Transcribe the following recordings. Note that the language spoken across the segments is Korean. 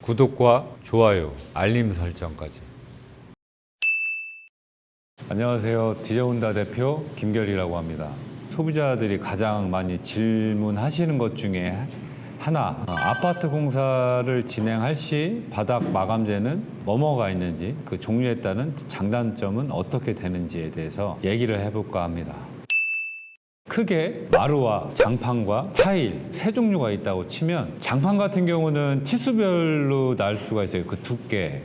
구독과 좋아요, 알림 설정까지. 안녕하세요. 디저운다 대표 김결이라고 합니다. 소비자들이 가장 많이 질문하시는 것 중에 하나, 아파트 공사를 진행할 시 바닥 마감재는 뭐뭐가 있는지, 그 종류에 따른 장단점은 어떻게 되는지에 대해서 얘기를 해볼까 합니다. 크게 마루와 장판과 타일 세 종류가 있다고 치면, 장판 같은 경우는 티수별로 날 수가 있어요. 그 두께,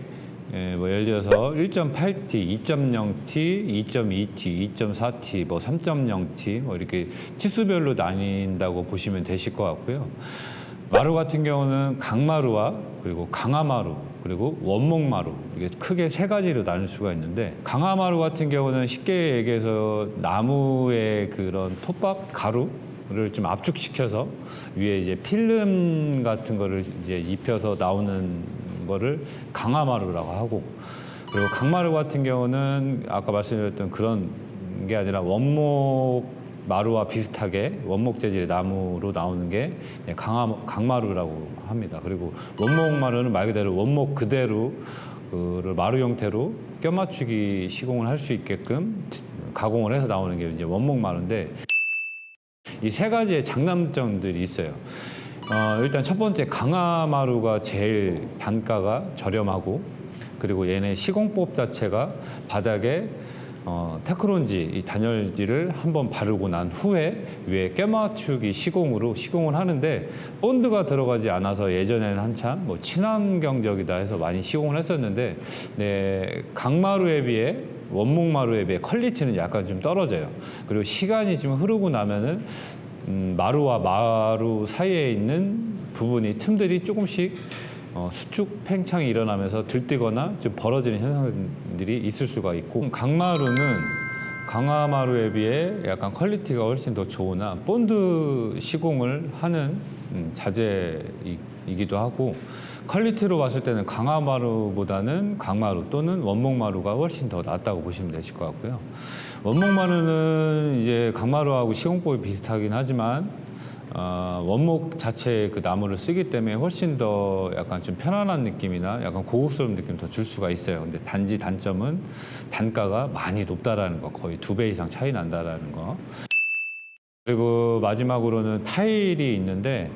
뭐 예를 들어서 1.8T, 2.0T, 2.2T, 2.4T, 뭐 3.0T 뭐 이렇게 티수별로 나뉜다고 보시면 되실 것 같고요. 마루 같은 경우는 강마루와 그리고 강화마루 그리고 원목마루, 이게 크게 세 가지로 나눌 수가 있는데, 강화마루 같은 경우는 쉽게 얘기해서 나무의 그런 톱밥 가루를 좀 압축시켜서 위에 이제 필름 같은 거를 이제 입혀서 나오는 거를 강화마루라고 하고, 그리고 강마루 같은 경우는 아까 말씀드렸던 그런 게 아니라 원목 마루와 비슷하게 원목 재질의 나무로 나오는 게 강마루라고 합니다. 그리고 원목 마루는 말 그대로 원목 그대로 그를 마루 형태로 껴맞추기 시공을 할 수 있게끔 가공을 해서 나오는 게 이제 원목 마루인데, 이 세 가지의 장단점들이 있어요. 일단 첫 번째, 강화마루가 제일 단가가 저렴하고, 그리고 얘네 시공법 자체가 바닥에 테크론지, 이 단열지를 한번 바르고 난 후에 위에 껴맞추기 시공으로 시공을 하는데, 본드가 들어가지 않아서 예전에는 한참 뭐 친환경적이다 해서 많이 시공을 했었는데, 강마루에 비해 원목마루에 비해 퀄리티는 약간 좀 떨어져요. 그리고 시간이 좀 흐르고 나면은 마루와 마루 사이에 있는 부분이, 틈들이 조금씩 수축 팽창이 일어나면서 들뜨거나 좀 벌어지는 현상들이 있을 수가 있고, 강마루는 강화마루에 비해 약간 퀄리티가 훨씬 더 좋으나 본드 시공을 하는 자재이기도 하고, 퀄리티로 봤을 때는 강화마루보다는 강마루 또는 원목마루가 훨씬 더 낫다고 보시면 되실 것 같고요. 원목마루는 이제 강마루하고 시공법이 비슷하긴 하지만 원목 자체의 그 나무를 쓰기 때문에 훨씬 더 약간 좀 편안한 느낌이나 약간 고급스러운 느낌 더 줄 수가 있어요. 근데 단지 단점은 단가가 많이 높다라는 거, 거의 2배 이상 차이 난다라는 거. 그리고 마지막으로는 타일이 있는데,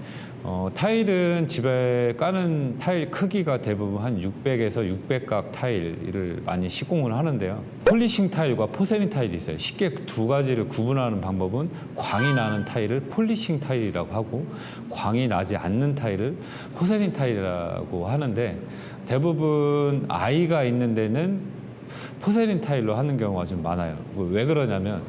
타일은 집에 까는 타일 크기가 대부분 한 600에서 600각 타일을 많이 시공을 하는데요. 폴리싱 타일과 포세린 타일이 있어요. 쉽게 두 가지를 구분하는 방법은, 광이 나는 타일을 폴리싱 타일이라고 하고, 광이 나지 않는 타일을 포세린 타일이라고 하는데, 대부분 아이가 있는 데는 포세린 타일로 하는 경우가 좀 많아요. 왜 그러냐면,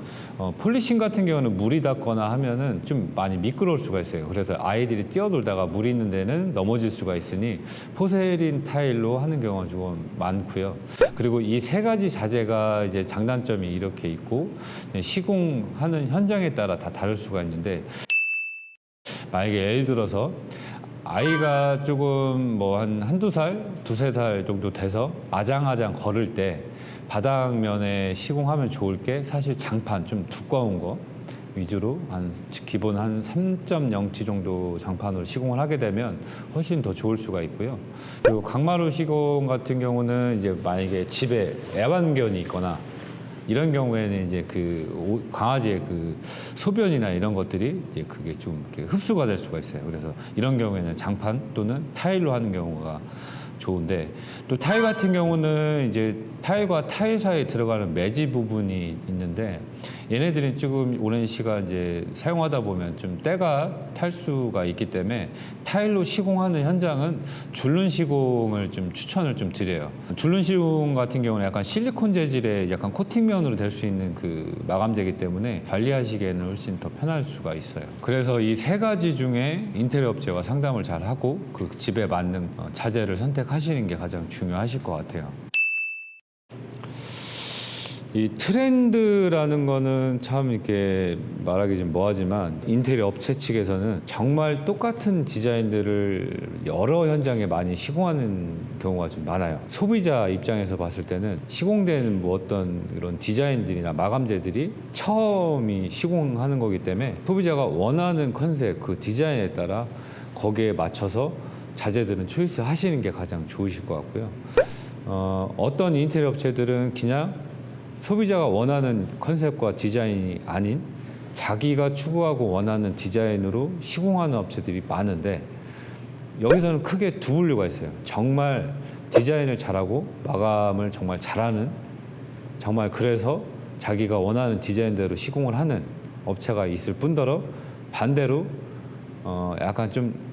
폴리싱 같은 경우는 물이 닿거나 하면은 좀 많이 미끄러울 수가 있어요. 그래서 아이들이 뛰어놀다가 물이 있는 데는 넘어질 수가 있으니 포세린 타일로 하는 경우가 좀 많고요. 그리고 이 세 가지 자재가 이제 장단점이 이렇게 있고, 시공하는 현장에 따라 다 다를 수가 있는데, 만약에 예를 들어서 아이가 조금 뭐 한두 살, 두세 살 정도 돼서 아장아장 걸을 때 바닥면에 시공하면 좋을 게, 사실 장판 좀 두꺼운 거 위주로 기본 한 3.0T 정도 장판으로 시공을 하게 되면 훨씬 더 좋을 수가 있고요. 그리고 강마루 시공 같은 경우는 이제 만약에 집에 애완견이 있거나 이런 경우에는 이제 그 강아지의 그 소변이나 이런 것들이 이제 그게 좀 이렇게 흡수가 될 수가 있어요. 그래서 이런 경우에는 장판 또는 타일로 하는 경우가 좋은데, 또 타일 같은 경우는 이제 타일과 타일 사이에 들어가는 매지 부분이 있는데, 얘네들이 조금 오랜 시간 이제 사용하다 보면 좀 때가 탈 수가 있기 때문에 타일로 시공하는 현장은 줄눈 시공을 좀 추천을 좀 드려요. 줄눈 시공 같은 경우는 약간 실리콘 재질의 약간 코팅면으로 될 수 있는 그 마감재이기 때문에 관리하시기에는 훨씬 더 편할 수가 있어요. 그래서 이 세 가지 중에 인테리어 업체와 상담을 잘 하고 그 집에 맞는 자재를 선택하시는 게 가장 중요하실 것 같아요. 이 트렌드라는 거는 참 이렇게 말하기 좀 뭐하지만, 인테리어 업체 측에서는 정말 똑같은 디자인들을 여러 현장에 많이 시공하는 경우가 좀 많아요. 소비자 입장에서 봤을 때는 시공된 뭐 어떤 이런 디자인들이나 마감재들이 처음이 시공하는 거기 때문에 소비자가 원하는 컨셉, 그 디자인에 따라 거기에 맞춰서 자재들은 초이스 하시는 게 가장 좋으실 것 같고요. 어떤 인테리어 업체들은 그냥 소비자가 원하는 컨셉과 디자인이 아닌 자기가 추구하고 원하는 디자인으로 시공하는 업체들이 많은데, 여기서는 크게 두 분류가 있어요. 정말 디자인을 잘하고 마감을 정말 잘하는, 정말 그래서 자기가 원하는 디자인대로 시공을 하는 업체가 있을 뿐더러, 반대로 약간 좀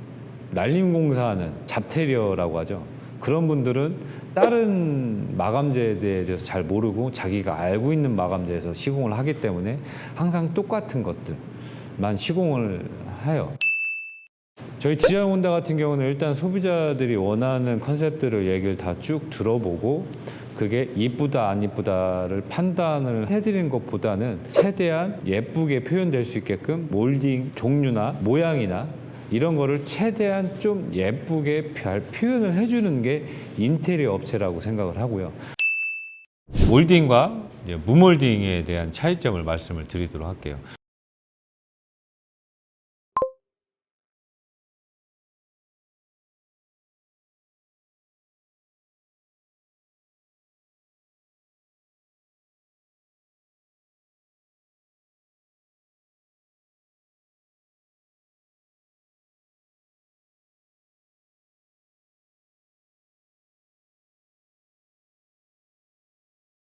날림공사하는 잡테리어라고 하죠. 그런 분들은 다른 마감재에 대해서 잘 모르고 자기가 알고 있는 마감재에서 시공을 하기 때문에 항상 똑같은 것들만 시공을 해요. 저희 디자인 온다 같은 경우는 일단 소비자들이 원하는 컨셉들을 얘기를 다 쭉 들어보고 그게 이쁘다 안 이쁘다를 판단을 해드리는 것보다는 최대한 예쁘게 표현될 수 있게끔 몰딩 종류나 모양이나 이런 거를 최대한 좀 예쁘게 표현을 해주는 게 인테리어 업체라고 생각을 하고요. 몰딩과 무몰딩에 대한 차이점을 말씀을 드리도록 할게요.